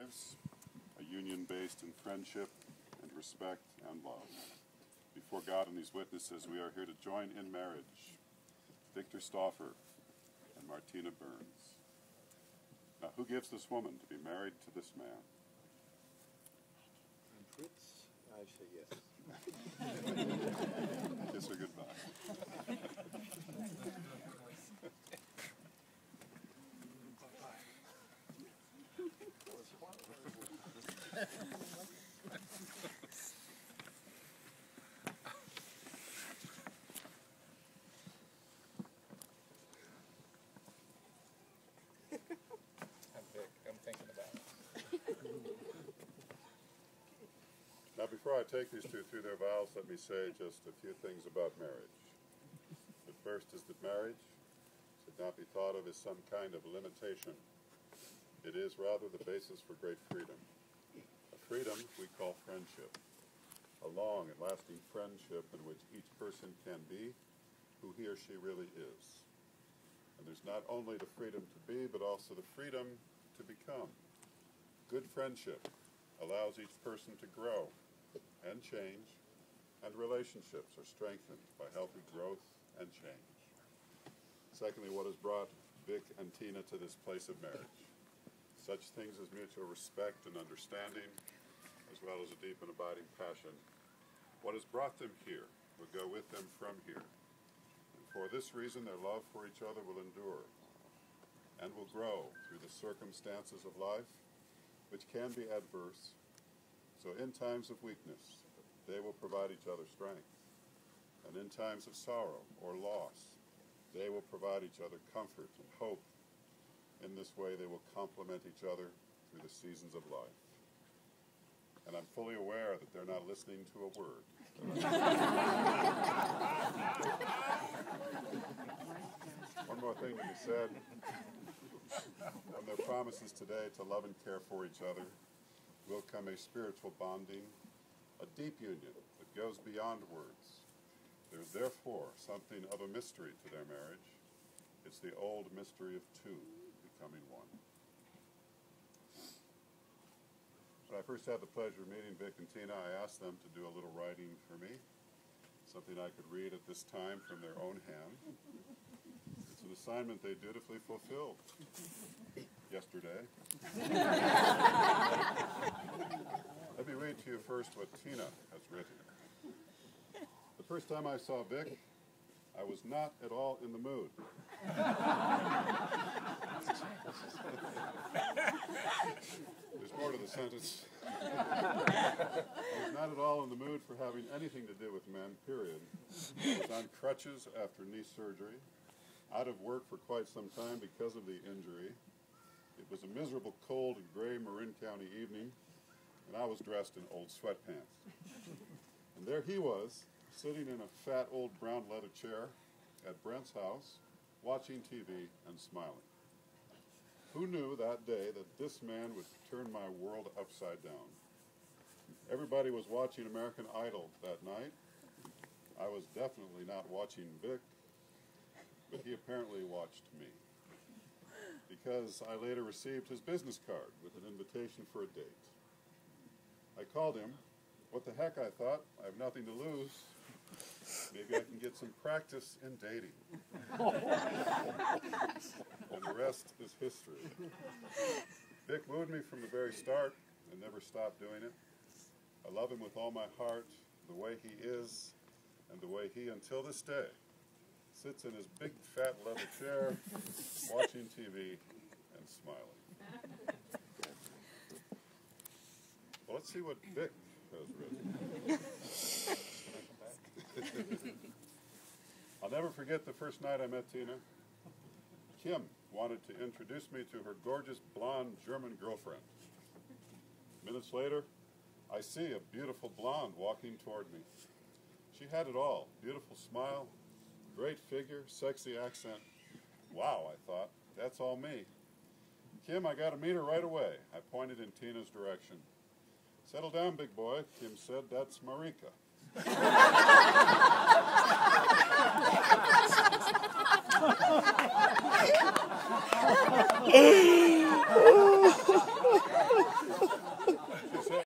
lives, a union based in friendship and respect and love. Before God and these witnesses, we are here to join in marriage Victor Stauffer and Martina Burns. Now, who gives this woman to be married to this man? Fritz, I say yes. Kiss her goodbye. I'm thinking about it. Now, before I take these two through their vows, let me say just a few things about marriage. The first is that marriage should not be thought of as some kind of limitation. It is rather the basis for great freedom. A freedom we call friendship. A long and lasting friendship in which each person can be who he or she really is. And there's not only the freedom to be, but also the freedom to become. Good friendship allows each person to grow and change, and relationships are strengthened by healthy growth and change. Secondly, what has brought Vic and Tina to this place of marriage? Such things as mutual respect and understanding, as well as a deep and abiding passion. What has brought them here will go with them from here. And for this reason, their love for each other will endure and will grow through the circumstances of life, which can be adverse. So in times of weakness, they will provide each other strength. And in times of sorrow or loss, they will provide each other comfort and hope. In this way, they will complement each other through the seasons of life. And I'm fully aware that they're not listening to a word. One more thing to be said. From their promises today to love and care for each other will come a spiritual bonding, a deep union that goes beyond words. There is therefore something of a mystery to their marriage. It's the old mystery of two becoming one. When I first had the pleasure of meeting Vic and Tina, I asked them to do a little writing for me, something I could read at this time from their own hand. It's an assignment they dutifully fulfilled yesterday. Let me read to you first what Tina has written. The first time I saw Vic, I was not at all in the mood. There's more to the sentence. I was not at all in the mood for having anything to do with men, period. I was on crutches after knee surgery, out of work for quite some time because of the injury. It was a miserable, cold, and gray Marin County evening, and I was dressed in old sweatpants. And there he was, sitting in a fat old brown leather chair at Brent's house, watching TV and smiling. Who knew that day that this man would turn my world upside down? Everybody was watching American Idol that night. I was definitely not watching Vic, but he apparently watched me, because I later received his business card with an invitation for a date. I called him. What the heck, I thought. I have nothing to lose. Maybe I can get some practice in dating. And the rest is history. Vic wooed me from the very start and never stopped doing it. I love him with all my heart, the way he is, and the way he, until this day, sits in his big fat leather chair, watching TV and smiling. Well, let's see what Vic has written. I'll never forget the first night I met Tina. Kim wanted to introduce me to her gorgeous blonde German girlfriend. Minutes later, I see a beautiful blonde walking toward me. She had it all. Beautiful smile, great figure, sexy accent. Wow, I thought, that's all me. Kim, I got to meet her right away. I pointed in Tina's direction. Settle down, big boy, Kim said. That's Marika.